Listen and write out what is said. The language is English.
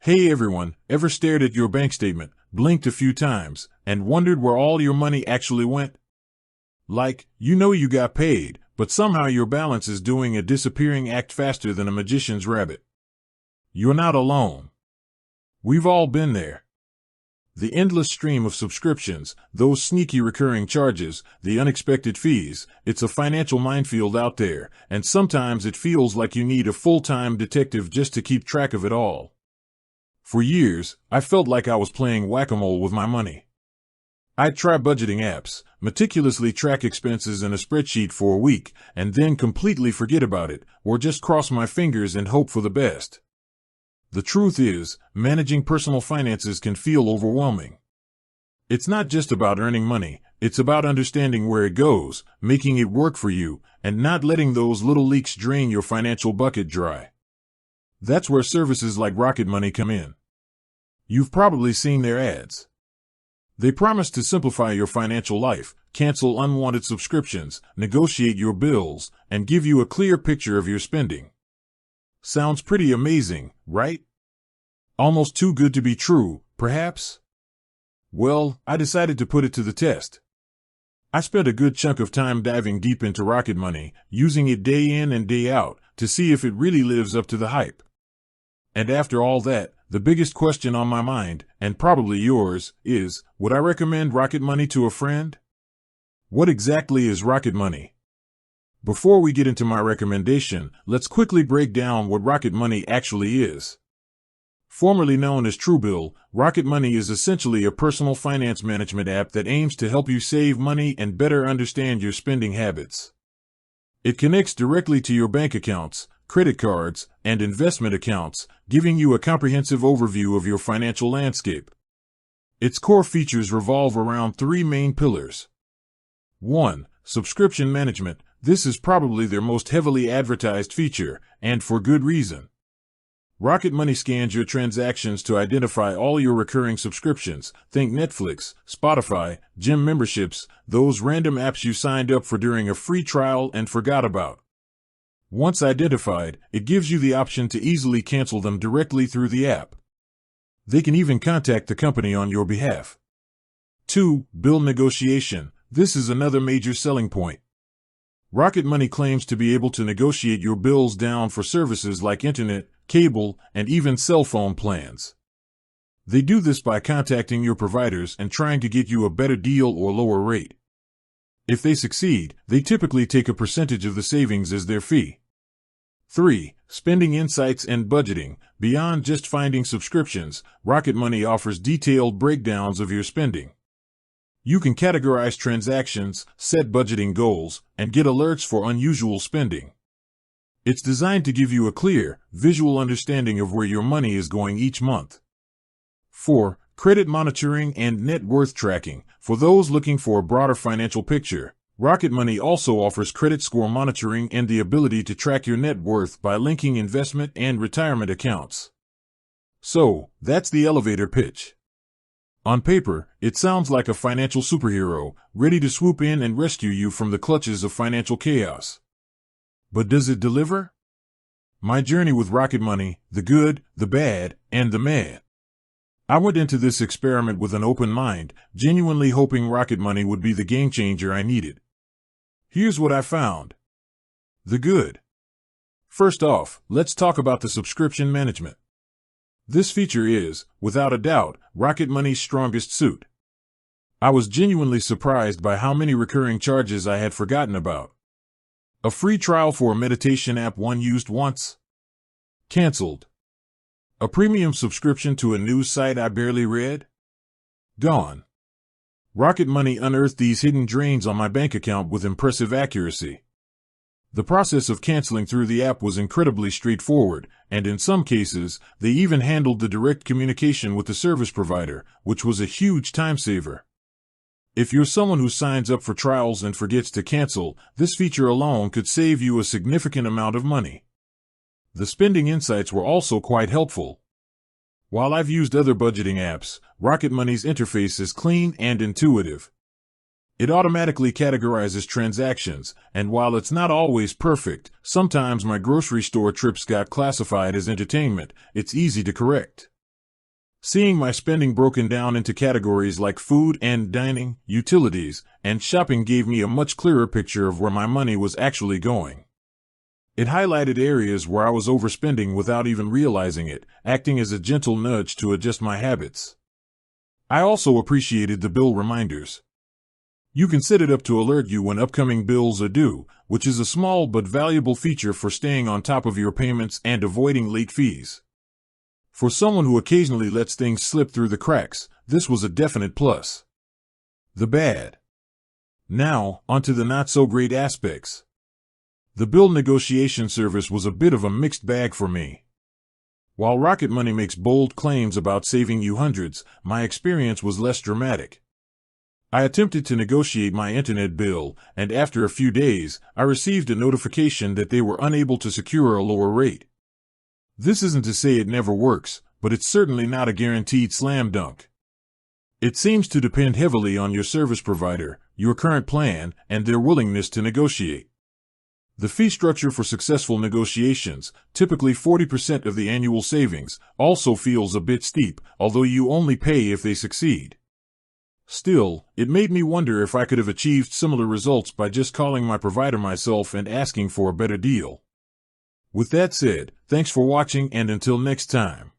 Hey everyone, ever stared at your bank statement, blinked a few times, and wondered where all your money actually went? Like, you know you got paid, but somehow your balance is doing a disappearing act faster than a magician's rabbit. You're not alone. We've all been there. The endless stream of subscriptions, those sneaky recurring charges, the unexpected fees, it's a financial minefield out there, and sometimes it feels like you need a full-time detective just to keep track of it all. For years, I felt like I was playing whack-a-mole with my money. I'd try budgeting apps, meticulously track expenses in a spreadsheet for a week, and then completely forget about it, or just cross my fingers and hope for the best. The truth is, managing personal finances can feel overwhelming. It's not just about earning money, it's about understanding where it goes, making it work for you, and not letting those little leaks drain your financial bucket dry. That's where services like Rocket Money come in. You've probably seen their ads. They promise to simplify your financial life, cancel unwanted subscriptions, negotiate your bills, and give you a clear picture of your spending. Sounds pretty amazing, right? Almost too good to be true, perhaps? Well, I decided to put it to the test. I spent a good chunk of time diving deep into Rocket Money, using it day in and day out, to see if it really lives up to the hype. And after all that, the biggest question on my mind, and probably yours, is, would I recommend Rocket Money to a friend? What exactly is Rocket Money? Before we get into my recommendation, let's quickly break down what Rocket Money actually is. Formerly known as Truebill, Rocket Money is essentially a personal finance management app that aims to help you save money and better understand your spending habits. It connects directly to your bank accounts, credit cards, and investment accounts, giving you a comprehensive overview of your financial landscape. Its core features revolve around three main pillars. 1. Subscription management. This is probably their most heavily advertised feature, and for good reason. Rocket Money scans your transactions to identify all your recurring subscriptions. Think Netflix, Spotify, gym memberships, those random apps you signed up for during a free trial and forgot about. Once identified, it gives you the option to easily cancel them directly through the app. They can even contact the company on your behalf. 2. Bill negotiation. This is another major selling point. Rocket Money claims to be able to negotiate your bills down for services like internet, cable, and even cell phone plans. They do this by contacting your providers and trying to get you a better deal or lower rate. If they succeed, they typically take a percentage of the savings as their fee. 3. Spending insights and budgeting. Beyond just finding subscriptions, Rocket Money offers detailed breakdowns of your spending. You can categorize transactions, set budgeting goals, and get alerts for unusual spending. It's designed to give you a clear, visual understanding of where your money is going each month. 4. Credit monitoring and net worth tracking. For those looking for a broader financial picture, Rocket Money also offers credit score monitoring and the ability to track your net worth by linking investment and retirement accounts. So, that's the elevator pitch. On paper, it sounds like a financial superhero, ready to swoop in and rescue you from the clutches of financial chaos. But does it deliver? My journey with Rocket Money, the good, the bad, and the mad. I went into this experiment with an open mind, genuinely hoping Rocket Money would be the game changer I needed. Here's what I found. The good. First off, let's talk about the subscription management. This feature is, without a doubt, Rocket Money's strongest suit. I was genuinely surprised by how many recurring charges I had forgotten about. A free trial for a meditation app one used once? Cancelled. A premium subscription to a news site I barely read? Gone. Rocket Money unearthed these hidden drains on my bank account with impressive accuracy. The process of canceling through the app was incredibly straightforward, and in some cases, they even handled the direct communication with the service provider, which was a huge time saver. If you're someone who signs up for trials and forgets to cancel, this feature alone could save you a significant amount of money. The spending insights were also quite helpful. While I've used other budgeting apps, Rocket Money's interface is clean and intuitive. It automatically categorizes transactions, and while it's not always perfect, sometimes my grocery store trips got classified as entertainment, it's easy to correct. Seeing my spending broken down into categories like food and dining, utilities, and shopping gave me a much clearer picture of where my money was actually going. It highlighted areas where I was overspending without even realizing it, acting as a gentle nudge to adjust my habits. I also appreciated the bill reminders. You can set it up to alert you when upcoming bills are due, which is a small but valuable feature for staying on top of your payments and avoiding late fees. For someone who occasionally lets things slip through the cracks, this was a definite plus. The bad. Now, onto the not-so-great aspects. The bill negotiation service was a bit of a mixed bag for me. While Rocket Money makes bold claims about saving you hundreds, my experience was less dramatic. I attempted to negotiate my internet bill, and after a few days, I received a notification that they were unable to secure a lower rate. This isn't to say it never works, but it's certainly not a guaranteed slam dunk. It seems to depend heavily on your service provider, your current plan, and their willingness to negotiate. The fee structure for successful negotiations, typically 40% of the annual savings, also feels a bit steep, although you only pay if they succeed. Still, it made me wonder if I could have achieved similar results by just calling my provider myself and asking for a better deal. With that said, thanks for watching, and until next time.